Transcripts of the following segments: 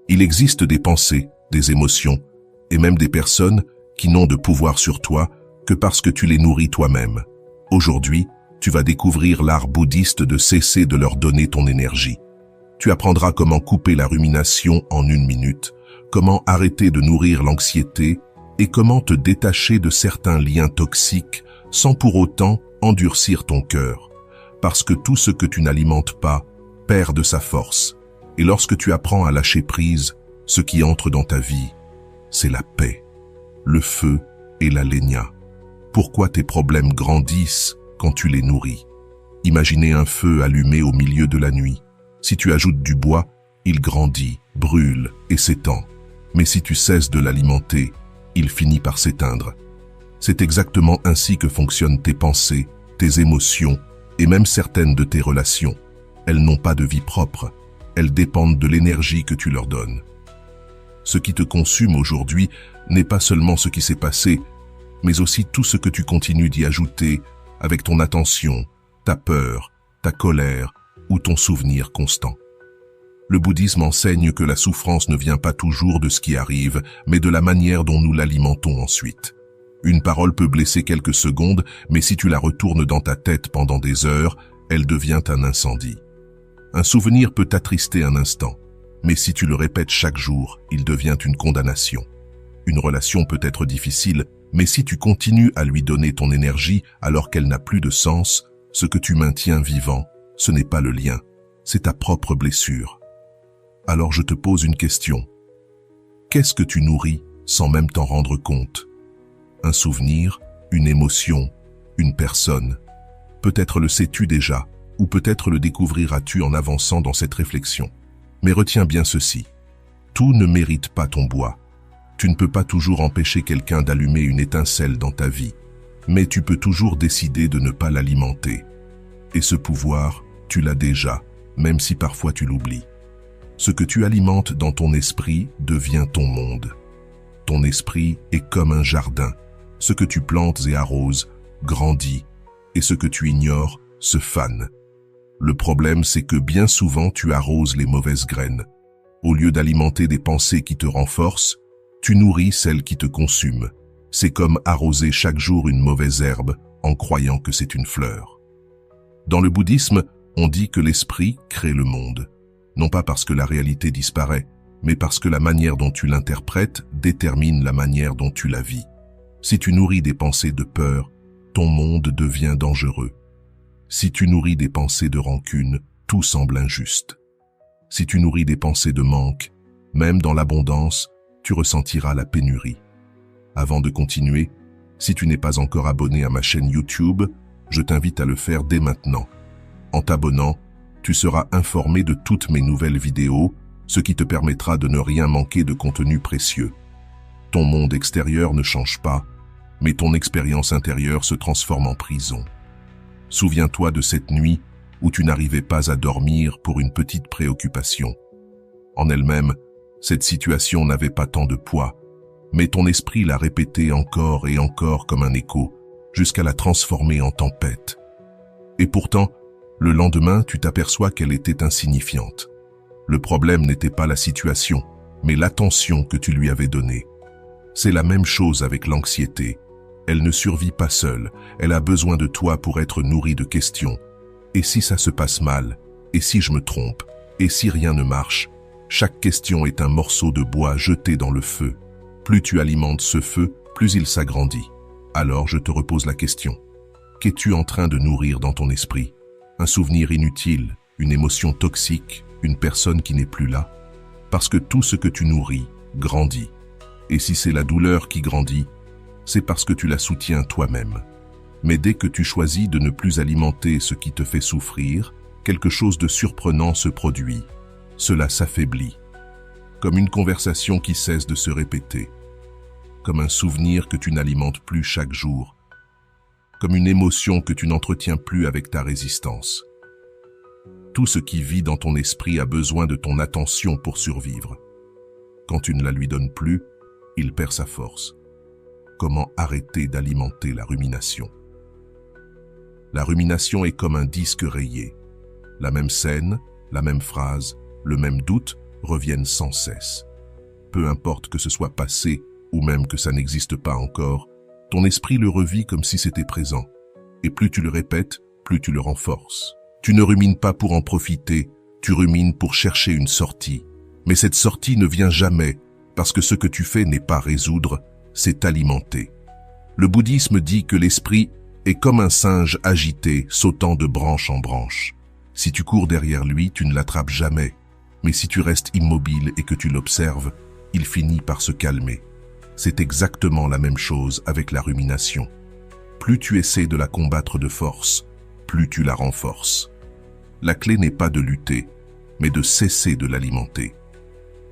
Il existe des pensées, des émotions, et même des personnes qui n'ont de pouvoir sur toi que parce que tu les nourris toi-même. Aujourd'hui, tu vas découvrir l'art bouddhiste de cesser de leur donner ton énergie. Tu apprendras comment couper la rumination en 1 minute, comment arrêter de nourrir l'anxiété et comment te détacher de certains liens toxiques sans pour autant endurcir ton cœur. Parce que tout ce que tu n'alimentes pas perd de sa force. Et lorsque tu apprends à lâcher prise, ce qui entre dans ta vie, c'est la paix, le feu et la lénia. Pourquoi tes problèmes grandissent quand tu les nourris? Imaginez un feu allumé au milieu de la nuit. Si tu ajoutes du bois, il grandit, brûle et s'étend. Mais si tu cesses de l'alimenter, il finit par s'éteindre. C'est exactement ainsi que fonctionnent tes pensées, tes émotions et même certaines de tes relations. Elles n'ont pas de vie propre, elles dépendent de l'énergie que tu leur donnes. Ce qui te consume aujourd'hui n'est pas seulement ce qui s'est passé, mais aussi tout ce que tu continues d'y ajouter avec ton attention, ta peur, ta colère ou ton souvenir constant. Le bouddhisme enseigne que la souffrance ne vient pas toujours de ce qui arrive, mais de la manière dont nous l'alimentons ensuite. Une parole peut blesser quelques secondes, mais si tu la retournes dans ta tête pendant des heures, elle devient un incendie. Un souvenir peut t'attrister un instant, mais si tu le répètes chaque jour, il devient une condamnation. Une relation peut être difficile, mais si tu continues à lui donner ton énergie alors qu'elle n'a plus de sens, ce que tu maintiens vivant, ce n'est pas le lien, c'est ta propre blessure. Alors je te pose une question. Qu'est-ce que tu nourris sans même t'en rendre compte? Un souvenir, une émotion, une personne. Peut-être le sais-tu déjà, ou peut-être le découvriras-tu en avançant dans cette réflexion. Mais retiens bien ceci. Tout ne mérite pas ton bois. Tu ne peux pas toujours empêcher quelqu'un d'allumer une étincelle dans ta vie, mais tu peux toujours décider de ne pas l'alimenter. Et ce pouvoir, tu l'as déjà, même si parfois tu l'oublies. Ce que tu alimentes dans ton esprit devient ton monde. Ton esprit est comme un jardin. Ce que tu plantes et arroses grandit, et ce que tu ignores se fane. Le problème, c'est que bien souvent tu arroses les mauvaises graines. Au lieu d'alimenter des pensées qui te renforcent, tu nourris celles qui te consument. C'est comme arroser chaque jour une mauvaise herbe en croyant que c'est une fleur. Dans le bouddhisme, on dit que l'esprit crée le monde. Non pas parce que la réalité disparaît, mais parce que la manière dont tu l'interprètes détermine la manière dont tu la vis. Si tu nourris des pensées de peur, ton monde devient dangereux. Si tu nourris des pensées de rancune, tout semble injuste. Si tu nourris des pensées de manque, même dans l'abondance, tu ressentiras la pénurie. Avant de continuer, si tu n'es pas encore abonné à ma chaîne YouTube, je t'invite à le faire dès maintenant. En t'abonnant, tu seras informé de toutes mes nouvelles vidéos, ce qui te permettra de ne rien manquer de contenu précieux. Ton monde extérieur ne change pas, mais ton expérience intérieure se transforme en prison. Souviens-toi de cette nuit où tu n'arrivais pas à dormir pour une petite préoccupation. En elle-même, cette situation n'avait pas tant de poids, mais ton esprit l'a répétée encore et encore comme un écho, jusqu'à la transformer en tempête. Et pourtant, le lendemain, tu t'aperçois qu'elle était insignifiante. Le problème n'était pas la situation, mais l'attention que tu lui avais donnée. C'est la même chose avec l'anxiété. Elle ne survit pas seule, elle a besoin de toi pour être nourrie de questions. Et si ça se passe mal? Et si je me trompe? Et si rien ne marche? Chaque question est un morceau de bois jeté dans le feu. Plus tu alimentes ce feu, plus il s'agrandit. Alors je te repose la question. Qu'es-tu en train de nourrir dans ton esprit? Un souvenir inutile, une émotion toxique, une personne qui n'est plus là? Parce que tout ce que tu nourris grandit. Et si c'est la douleur qui grandit, c'est parce que tu la soutiens toi-même. Mais dès que tu choisis de ne plus alimenter ce qui te fait souffrir, quelque chose de surprenant se produit. Cela s'affaiblit, comme une conversation qui cesse de se répéter, comme un souvenir que tu n'alimentes plus chaque jour, comme une émotion que tu n'entretiens plus avec ta résistance. Tout ce qui vit dans ton esprit a besoin de ton attention pour survivre. Quand tu ne la lui donnes plus, il perd sa force. Comment arrêter d'alimenter la rumination? La rumination est comme un disque rayé. La même scène, la même phrase, le même doute reviennent sans cesse. Peu importe que ce soit passé ou même que ça n'existe pas encore, ton esprit le revit comme si c'était présent. Et plus tu le répètes, plus tu le renforces. Tu ne rumines pas pour en profiter, tu rumines pour chercher une sortie. Mais cette sortie ne vient jamais, parce que ce que tu fais n'est pas résoudre, c'est alimenter. Le bouddhisme dit que l'esprit est comme un singe agité, sautant de branche en branche. Si tu cours derrière lui, tu ne l'attrapes jamais. Mais si tu restes immobile et que tu l'observes, il finit par se calmer. C'est exactement la même chose avec la rumination. Plus tu essaies de la combattre de force, plus tu la renforces. La clé n'est pas de lutter, mais de cesser de l'alimenter.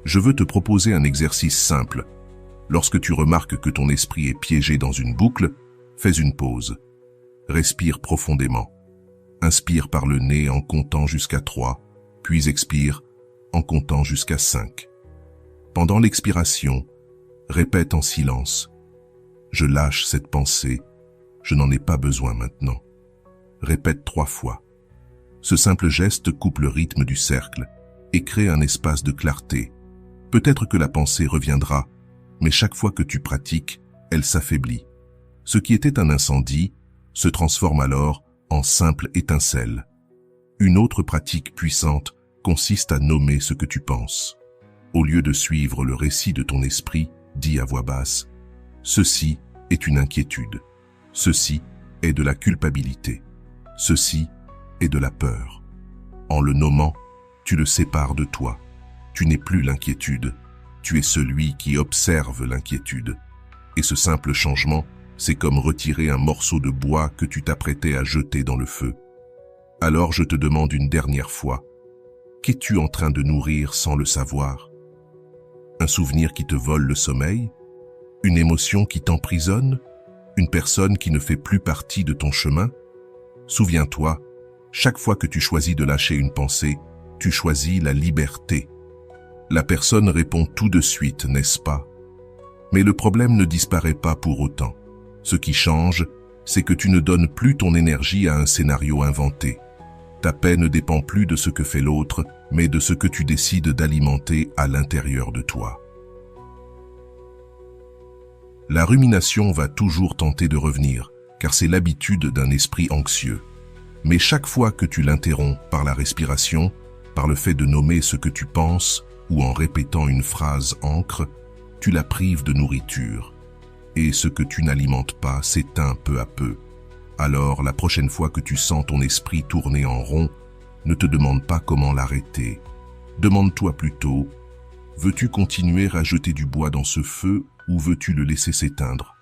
Je veux te proposer un exercice simple. Lorsque tu remarques que ton esprit est piégé dans une boucle, fais une pause. Respire profondément. Inspire par le nez en comptant jusqu'à 3, puis expire en comptant jusqu'à 5. Pendant l'expiration, répète en silence. Je lâche cette pensée, je n'en ai pas besoin maintenant. Répète 3 fois. Ce simple geste coupe le rythme du cercle et crée un espace de clarté. Peut-être que la pensée reviendra, mais chaque fois que tu pratiques, elle s'affaiblit. Ce qui était un incendie se transforme alors en simple étincelle. Une autre pratique puissante consiste à nommer ce que tu penses. Au lieu de suivre le récit de ton esprit, dis à voix basse, « Ceci est une inquiétude. Ceci est de la culpabilité. Ceci est de la peur. » En le nommant, tu le sépares de toi. Tu n'es plus l'inquiétude. Tu es celui qui observe l'inquiétude. Et ce simple changement, c'est comme retirer un morceau de bois que tu t'apprêtais à jeter dans le feu. Alors je te demande une dernière fois, qu'es-tu en train de nourrir sans le savoir? Un souvenir qui te vole le sommeil? Une émotion qui t'emprisonne? Une personne qui ne fait plus partie de ton chemin? Souviens-toi, chaque fois que tu choisis de lâcher une pensée, tu choisis la liberté. La personne répond tout de suite, n'est-ce pas? Mais le problème ne disparaît pas pour autant. Ce qui change, c'est que tu ne donnes plus ton énergie à un scénario inventé. Ta paix ne dépend plus de ce que fait l'autre, mais de ce que tu décides d'alimenter à l'intérieur de toi. La rumination va toujours tenter de revenir, car c'est l'habitude d'un esprit anxieux. Mais chaque fois que tu l'interromps par la respiration, par le fait de nommer ce que tu penses, ou en répétant une phrase ancre, tu la prives de nourriture. Et ce que tu n'alimentes pas s'éteint peu à peu. Alors, la prochaine fois que tu sens ton esprit tourner en rond, ne te demande pas comment l'arrêter. Demande-toi plutôt, veux-tu continuer à jeter du bois dans ce feu ou veux-tu le laisser s'éteindre?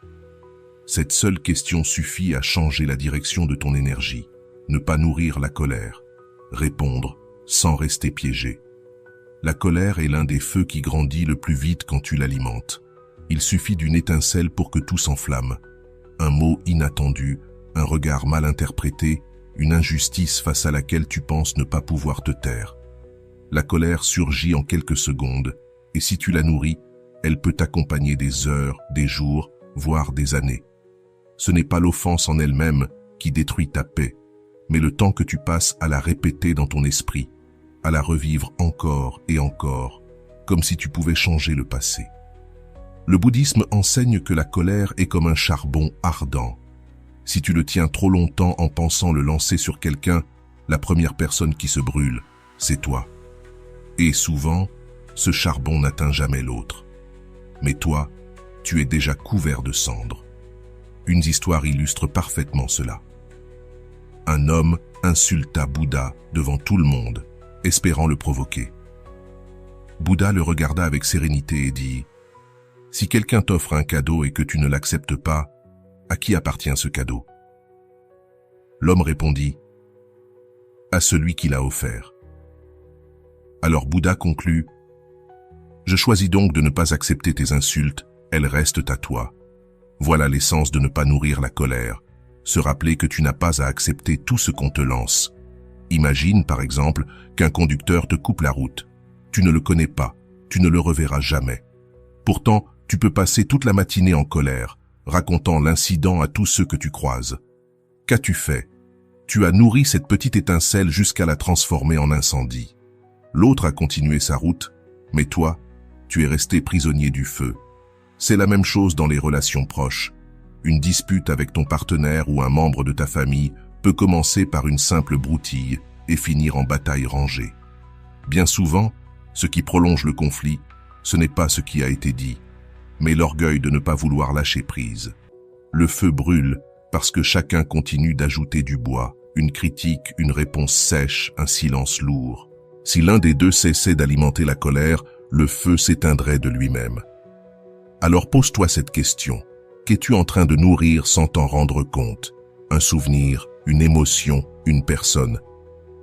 Cette seule question suffit à changer la direction de ton énergie. Ne pas nourrir la colère. Répondre sans rester piégé. La colère est l'un des feux qui grandit le plus vite quand tu l'alimentes. Il suffit d'une étincelle pour que tout s'enflamme. Un mot inattendu, un regard mal interprété, une injustice face à laquelle tu penses ne pas pouvoir te taire. La colère surgit en quelques secondes, et si tu la nourris, elle peut t'accompagner des heures, des jours, voire des années. Ce n'est pas l'offense en elle-même qui détruit ta paix, mais le temps que tu passes à la répéter dans ton esprit, à la revivre encore et encore, comme si tu pouvais changer le passé. Le bouddhisme enseigne que la colère est comme un charbon ardent. Si tu le tiens trop longtemps en pensant le lancer sur quelqu'un, la première personne qui se brûle, c'est toi. Et souvent, ce charbon n'atteint jamais l'autre. Mais toi, tu es déjà couvert de cendres. Une histoire illustre parfaitement cela. Un homme insulta Bouddha devant tout le monde, espérant le provoquer. Bouddha le regarda avec sérénité et dit « Si quelqu'un t'offre un cadeau et que tu ne l'acceptes pas, à qui appartient ce cadeau ?» L'homme répondit « À celui qui l'a offert. » Alors Bouddha conclut « Je choisis donc de ne pas accepter tes insultes, elles restent à toi. Voilà l'essence de ne pas nourrir la colère, se rappeler que tu n'as pas à accepter tout ce qu'on te lance. Imagine, par exemple, qu'un conducteur te coupe la route. Tu ne le connais pas, tu ne le reverras jamais. Pourtant, tu peux passer toute la matinée en colère, racontant l'incident à tous ceux que tu croises. Qu'as-tu fait? Tu as nourri cette petite étincelle jusqu'à la transformer en incendie. L'autre a continué sa route, Mais toi, tu es resté prisonnier du feu. C'est la même chose dans les relations proches. Une dispute avec ton partenaire ou un membre de ta famille peut commencer par une simple broutille et finir en bataille rangée. Bien souvent, ce qui prolonge le conflit, ce n'est pas ce qui a été dit, mais l'orgueil de ne pas vouloir lâcher prise. Le feu brûle parce que chacun continue d'ajouter du bois, une critique, une réponse sèche, un silence lourd. Si l'un des deux cessait d'alimenter la colère, le feu s'éteindrait de lui-même. Alors pose-toi cette question. Qu'es-tu en train de nourrir sans t'en rendre compte? Un souvenir, une émotion, une personne.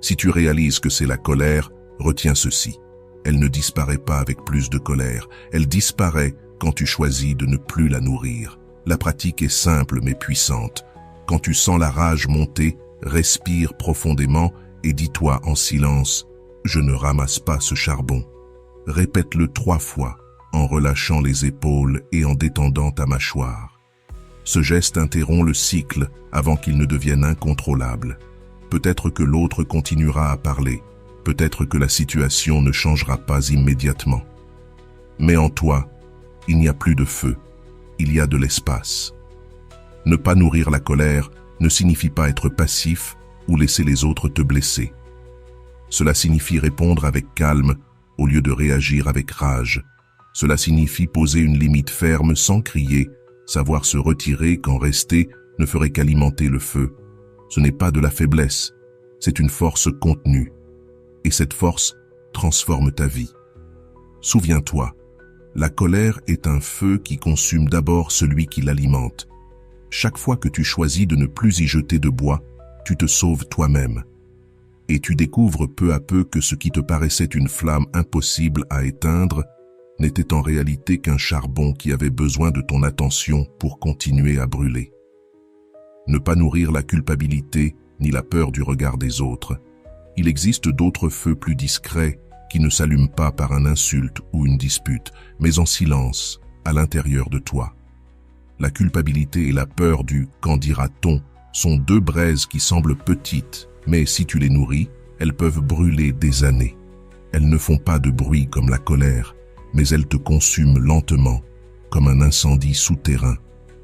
Si tu réalises que c'est la colère, retiens ceci. Elle ne disparaît pas avec plus de colère. Elle disparaît quand tu choisis de ne plus la nourrir. La pratique est simple mais puissante. Quand tu sens la rage monter, respire profondément et dis-toi en silence « Je ne ramasse pas ce charbon ». Répète-le 3 fois en relâchant les épaules et en détendant ta mâchoire. Ce geste interrompt le cycle avant qu'il ne devienne incontrôlable. Peut-être que l'autre continuera à parler, peut-être que la situation ne changera pas immédiatement. Mais en toi, il n'y a plus de feu, il y a de l'espace. Ne pas nourrir la colère ne signifie pas être passif ou laisser les autres te blesser. Cela signifie répondre avec calme au lieu de réagir avec rage. Cela signifie poser une limite ferme sans crier, savoir se retirer quand rester ne ferait qu'alimenter le feu. Ce n'est pas de la faiblesse, c'est une force contenue. Et cette force transforme ta vie. Souviens-toi, la colère est un feu qui consume d'abord celui qui l'alimente. Chaque fois que tu choisis de ne plus y jeter de bois, tu te sauves toi-même. Et tu découvres peu à peu que ce qui te paraissait une flamme impossible à éteindre n'était en réalité qu'un charbon qui avait besoin de ton attention pour continuer à brûler. Ne pas nourrir la culpabilité ni la peur du regard des autres. Il existe d'autres feux plus discrets qui ne s'allument pas par une insulte ou une dispute, mais en silence, à l'intérieur de toi. La culpabilité et la peur du « qu'en dira-t-on » sont 2 braises qui semblent petites, mais si tu les nourris, elles peuvent brûler des années. Elles ne font pas de bruit comme la colère, mais elles te consument lentement, comme un incendie souterrain.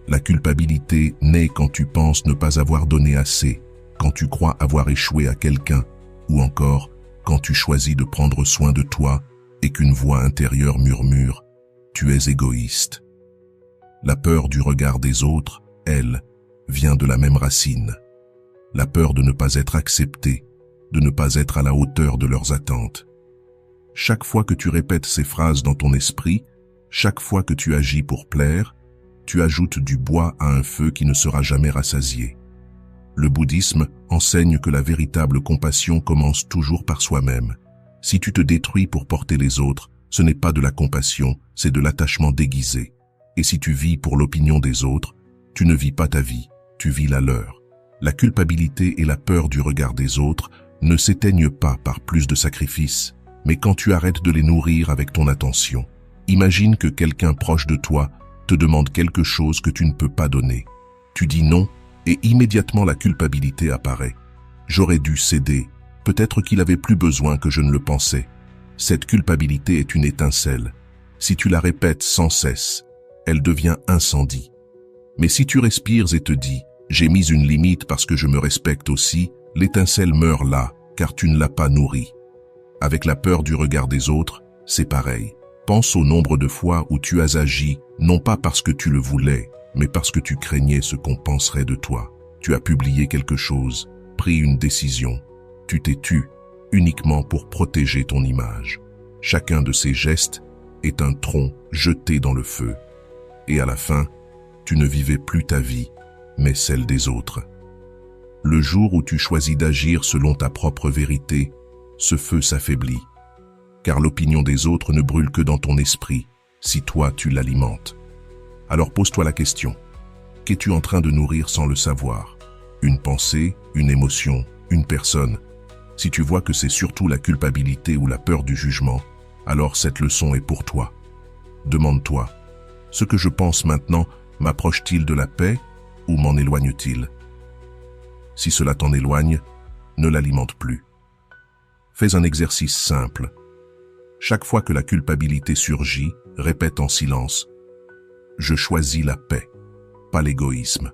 La culpabilité naît quand tu penses ne pas avoir donné assez, quand tu crois avoir échoué à quelqu'un, ou encore quand tu choisis de prendre soin de toi et qu'une voix intérieure murmure « tu es égoïste ». La peur du regard des autres, elle, vient de la même racine. La peur de ne pas être accepté, de ne pas être à la hauteur de leurs attentes. Chaque fois que tu répètes ces phrases dans ton esprit, chaque fois que tu agis pour plaire, tu ajoutes du bois à un feu qui ne sera jamais rassasié. Le bouddhisme enseigne que la véritable compassion commence toujours par soi-même. Si tu te détruis pour porter les autres, ce n'est pas de la compassion, c'est de l'attachement déguisé. Et si tu vis pour l'opinion des autres, tu ne vis pas ta vie, tu vis la leur. La culpabilité et la peur du regard des autres ne s'éteignent pas par plus de sacrifices, mais quand tu arrêtes de les nourrir avec ton attention. Imagine que quelqu'un proche de toi te demande quelque chose que tu ne peux pas donner. Tu dis non, et immédiatement la culpabilité apparaît. J'aurais dû céder, peut-être qu'il avait plus besoin que je ne le pensais. Cette culpabilité est une étincelle. Si tu la répètes sans cesse, elle devient incendie. Mais si tu respires et te dis « j'ai mis une limite parce que je me respecte aussi », l'étincelle meurt là, car tu ne l'as pas nourrie. Avec la peur du regard des autres, c'est pareil. Pense au nombre de fois où tu as agi, non pas parce que tu le voulais, mais parce que tu craignais ce qu'on penserait de toi. Tu as publié quelque chose, pris une décision. Tu t'es tu, uniquement pour protéger ton image. Chacun de ces gestes est un tronc jeté dans le feu. Et à la fin, tu ne vivais plus ta vie, mais celle des autres. Le jour où tu choisis d'agir selon ta propre vérité, ce feu s'affaiblit. Car l'opinion des autres ne brûle que dans ton esprit, si toi tu l'alimentes. Alors pose-toi la question, qu'es-tu en train de nourrir sans le savoir? Une pensée, une émotion, une personne? Si tu vois que c'est surtout la culpabilité ou la peur du jugement, alors cette leçon est pour toi. Demande-toi, ce que je pense maintenant m'approche-t-il de la paix ou m'en éloigne-t-il? Si cela t'en éloigne, ne l'alimente plus. Fais un exercice simple. Chaque fois que la culpabilité surgit, répète en silence « Je choisis la paix, pas l'égoïsme ».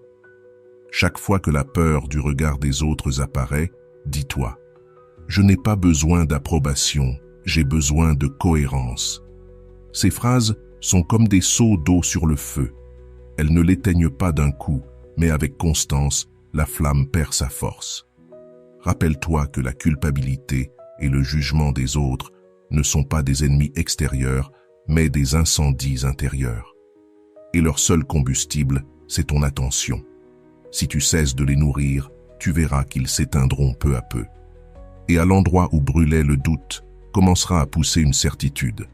Chaque fois que la peur du regard des autres apparaît, dis-toi « Je n'ai pas besoin d'approbation, j'ai besoin de cohérence ». Ces phrases sont comme des seaux d'eau sur le feu. Elles ne l'éteignent pas d'un coup, mais avec constance, la flamme perd sa force. Rappelle-toi que la culpabilité et le jugement des autres ne sont pas des ennemis extérieurs, mais des incendies intérieurs. Et leur seul combustible, c'est ton attention. Si tu cesses de les nourrir, tu verras qu'ils s'éteindront peu à peu. Et à l'endroit où brûlait le doute, commencera à pousser une certitude.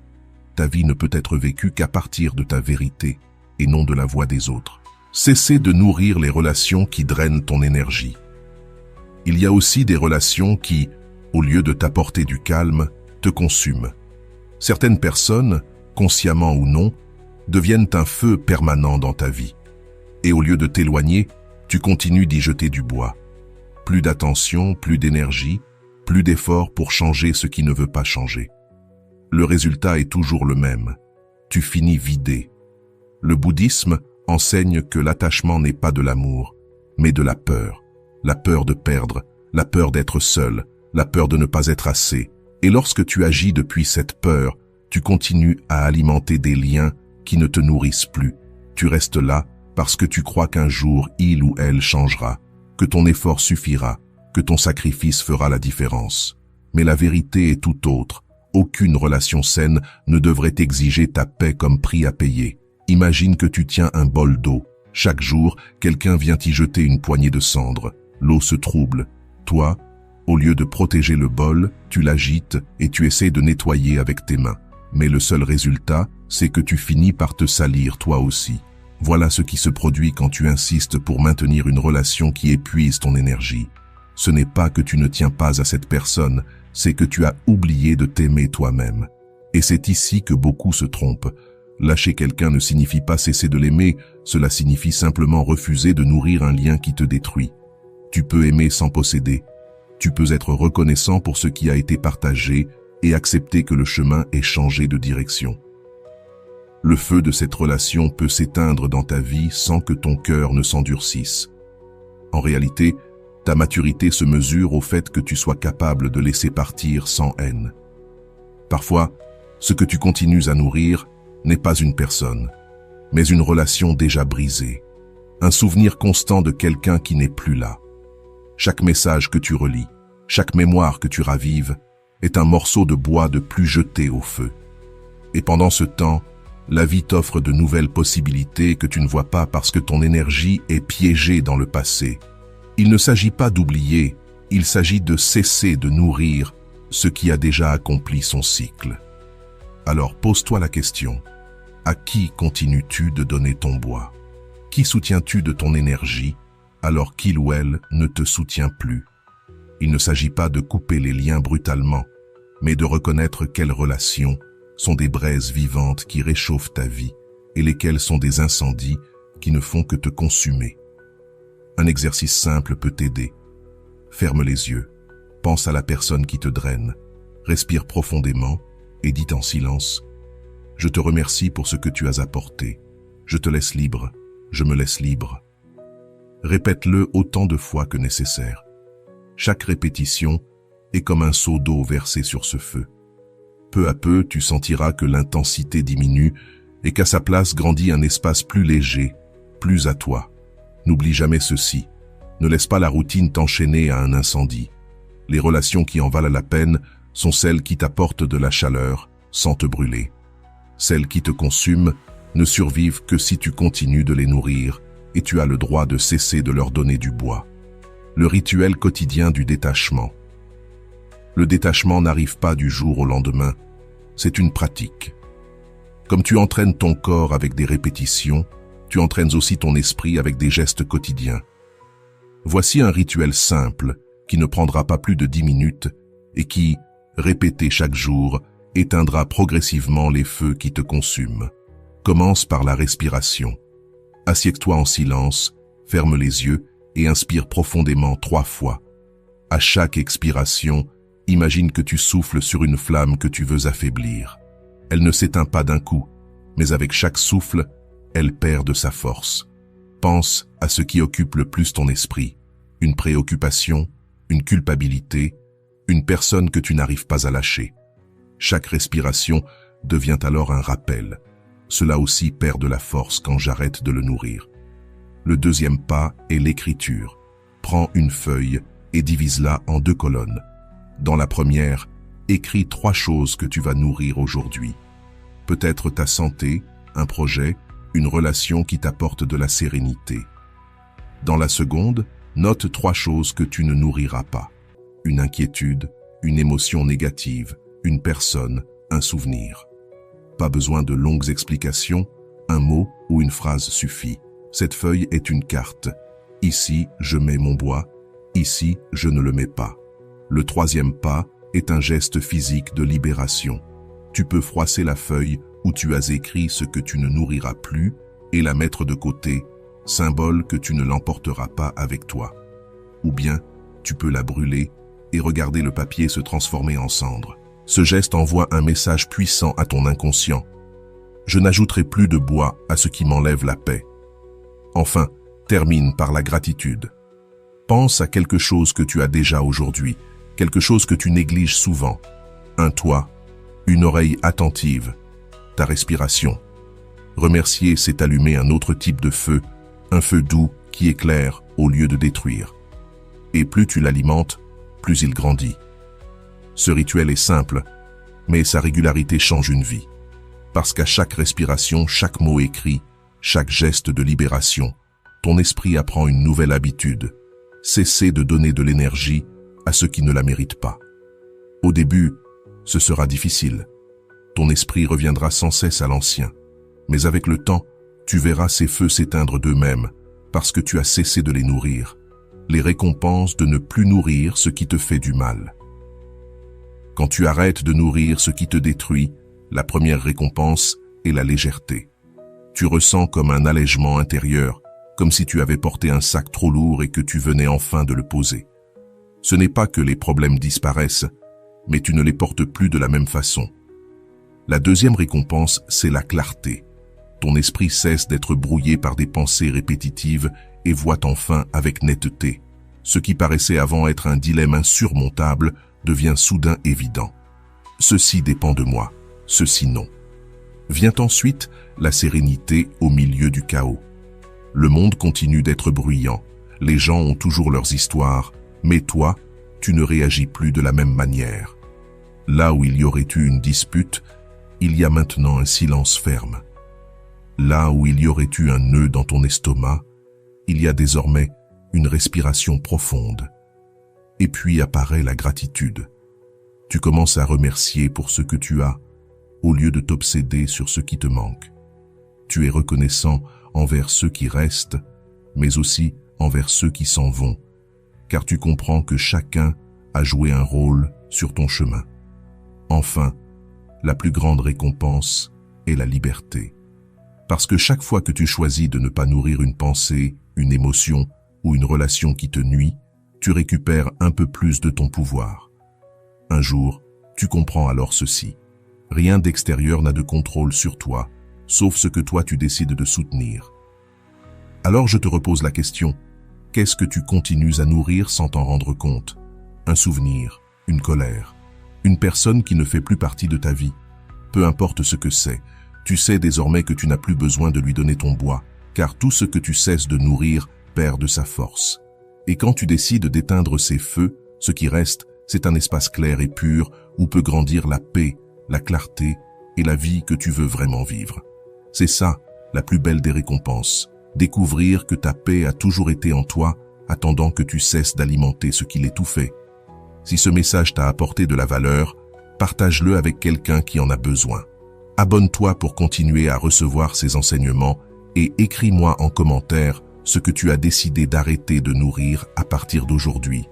Ta vie ne peut être vécue qu'à partir de ta vérité et non de la voix des autres. Cessez de nourrir les relations qui drainent ton énergie. Il y a aussi des relations qui, au lieu de t'apporter du calme, te consument. Certaines personnes, consciemment ou non, deviennent un feu permanent dans ta vie. Et au lieu de t'éloigner, tu continues d'y jeter du bois. Plus d'attention, plus d'énergie, plus d'efforts pour changer ce qui ne veut pas changer. Le résultat est toujours le même. Tu finis vidé. Le bouddhisme enseigne que l'attachement n'est pas de l'amour, mais de la peur. La peur de perdre, la peur d'être seul, la peur de ne pas être assez. Et lorsque tu agis depuis cette peur, tu continues à alimenter des liens qui ne te nourrissent plus. Tu restes là parce que tu crois qu'un jour il ou elle changera, que ton effort suffira, que ton sacrifice fera la différence. Mais la vérité est tout autre. Aucune relation saine ne devrait exiger ta paix comme prix à payer. Imagine que tu tiens un bol d'eau. Chaque jour, quelqu'un vient y jeter une poignée de cendres. L'eau se trouble. Toi, au lieu de protéger le bol, tu l'agites et tu essaies de nettoyer avec tes mains. Mais le seul résultat, c'est que tu finis par te salir toi aussi. Voilà ce qui se produit quand tu insistes pour maintenir une relation qui épuise ton énergie. Ce n'est pas que tu ne tiens pas à cette personne, c'est que tu as oublié de t'aimer toi-même. Et c'est ici que beaucoup se trompent. Lâcher quelqu'un ne signifie pas cesser de l'aimer, cela signifie simplement refuser de nourrir un lien qui te détruit. Tu peux aimer sans posséder. Tu peux être reconnaissant pour ce qui a été partagé et accepter que le chemin ait changé de direction. Le feu de cette relation peut s'éteindre dans ta vie sans que ton cœur ne s'endurcisse. En réalité, ta maturité se mesure au fait que tu sois capable de laisser partir sans haine. Parfois, ce que tu continues à nourrir n'est pas une personne, mais une relation déjà brisée, un souvenir constant de quelqu'un qui n'est plus là. Chaque message que tu relis, chaque mémoire que tu ravives, est un morceau de bois de plus jeté au feu. Et pendant ce temps, la vie t'offre de nouvelles possibilités que tu ne vois pas parce que ton énergie est piégée dans le passé. Il ne s'agit pas d'oublier, il s'agit de cesser de nourrir ce qui a déjà accompli son cycle. Alors pose-toi la question, à qui continues-tu de donner ton bois? Qui soutiens-tu de ton énergie alors qu'il ou elle ne te soutient plus? Il ne s'agit pas de couper les liens brutalement, mais de reconnaître quelles relations sont des braises vivantes qui réchauffent ta vie et lesquelles sont des incendies qui ne font que te consumer. Un exercice simple peut t'aider. Ferme les yeux, pense à la personne qui te draine, respire profondément et dis en silence « Je te remercie pour ce que tu as apporté. Je te laisse libre, je me laisse libre. » Répète-le autant de fois que nécessaire. Chaque répétition est comme un seau d'eau versé sur ce feu. Peu à peu, tu sentiras que l'intensité diminue et qu'à sa place grandit un espace plus léger, plus à toi. N'oublie jamais ceci. Ne laisse pas la routine t'enchaîner à un incendie. Les relations qui en valent la peine sont celles qui t'apportent de la chaleur sans te brûler. Celles qui te consument ne survivent que si tu continues de les nourrir et tu as le droit de cesser de leur donner du bois. Le rituel quotidien du détachement. Le détachement n'arrive pas du jour au lendemain, c'est une pratique. Comme tu entraînes ton corps avec des répétitions, tu entraînes aussi ton esprit avec des gestes quotidiens. Voici un rituel simple qui ne prendra pas plus de 10 minutes et qui, répété chaque jour, éteindra progressivement les feux qui te consument. Commence par la respiration. Assieds-toi en silence, ferme les yeux et inspire profondément 3 fois. À chaque expiration, Imagine que tu souffles sur une flamme que tu veux affaiblir. Elle ne s'éteint pas d'un coup, mais avec chaque souffle, elle perd de sa force. Pense à ce qui occupe le plus ton esprit. Une préoccupation, une culpabilité, une personne que tu n'arrives pas à lâcher. Chaque respiration devient alors un rappel. Cela aussi perd de la force quand j'arrête de le nourrir. Le deuxième pas est l'écriture. Prends une feuille et divise-la en 2 colonnes. Dans la première, écris 3 choses que tu vas nourrir aujourd'hui. Peut-être ta santé, un projet, une relation qui t'apporte de la sérénité. Dans la seconde, note 3 choses que tu ne nourriras pas. Une inquiétude, une émotion négative, une personne, un souvenir. Pas besoin de longues explications, un mot ou une phrase suffit. Cette feuille est une carte. Ici, je mets mon bois. Ici, je ne le mets pas. Le troisième pas est un geste physique de libération. Tu peux froisser la feuille où tu as écrit ce que tu ne nourriras plus et la mettre de côté, symbole que tu ne l'emporteras pas avec toi. Ou bien, tu peux la brûler et regarder le papier se transformer en cendre. Ce geste envoie un message puissant à ton inconscient. Je n'ajouterai plus de bois à ce qui m'enlève la paix. Enfin, termine par la gratitude. Pense à quelque chose que tu as déjà aujourd'hui, quelque chose que tu négliges souvent. Un toit, une oreille attentive, ta respiration. Remercier, c'est allumer un autre type de feu, un feu doux qui éclaire au lieu de détruire. Et plus tu l'alimentes, plus il grandit. Ce rituel est simple, mais sa régularité change une vie. Parce qu'à chaque respiration, chaque mot écrit, chaque geste de libération, ton esprit apprend une nouvelle habitude. Cesser de donner de l'énergie à ceux qui ne la méritent pas. Au début, ce sera difficile. Ton esprit reviendra sans cesse à l'ancien. Mais avec le temps, tu verras ces feux s'éteindre d'eux-mêmes parce que tu as cessé de les nourrir. Les récompenses de ne plus nourrir ce qui te fait du mal. Quand tu arrêtes de nourrir ce qui te détruit, la première récompense est la légèreté. Tu ressens comme un allègement intérieur, comme si tu avais porté un sac trop lourd et que tu venais enfin de le poser. Ce n'est pas que les problèmes disparaissent, mais tu ne les portes plus de la même façon. La deuxième récompense, c'est la clarté. Ton esprit cesse d'être brouillé par des pensées répétitives et voit enfin avec netteté. Ce qui paraissait avant être un dilemme insurmontable devient soudain évident. Ceci dépend de moi, ceci non. Vient ensuite la sérénité au milieu du chaos. Le monde continue d'être bruyant, les gens ont toujours leurs histoires, mais toi, tu ne réagis plus de la même manière. Là où il y aurait eu une dispute, il y a maintenant un silence ferme. Là où il y aurait eu un nœud dans ton estomac, il y a désormais une respiration profonde. Et puis apparaît la gratitude. Tu commences à remercier pour ce que tu as, au lieu de t'obséder sur ce qui te manque. Tu es reconnaissant envers ceux qui restent, mais aussi envers ceux qui s'en vont, car tu comprends que chacun a joué un rôle sur ton chemin. Enfin, la plus grande récompense est la liberté. Parce que chaque fois que tu choisis de ne pas nourrir une pensée, une émotion ou une relation qui te nuit, tu récupères un peu plus de ton pouvoir. Un jour, tu comprends alors ceci. Rien d'extérieur n'a de contrôle sur toi, sauf ce que toi tu décides de soutenir. Alors je te repose la question, qu'est-ce que tu continues à nourrir sans t'en rendre compte? Un souvenir, une colère, une personne qui ne fait plus partie de ta vie. Peu importe ce que c'est, tu sais désormais que tu n'as plus besoin de lui donner ton bois, car tout ce que tu cesses de nourrir perd de sa force. Et quand tu décides d'éteindre ces feux, ce qui reste, c'est un espace clair et pur où peut grandir la paix, la clarté et la vie que tu veux vraiment vivre. C'est ça, la plus belle des récompenses. Découvrir que ta paix a toujours été en toi, attendant que tu cesses d'alimenter ce qui l'étouffait. Si ce message t'a apporté de la valeur, partage-le avec quelqu'un qui en a besoin. Abonne-toi pour continuer à recevoir ces enseignements et écris-moi en commentaire ce que tu as décidé d'arrêter de nourrir à partir d'aujourd'hui.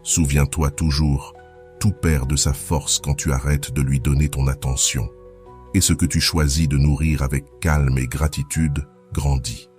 Souviens-toi toujours, tout perd de sa force quand tu arrêtes de lui donner ton attention. Et ce que tu choisis de nourrir avec calme et gratitude grandit.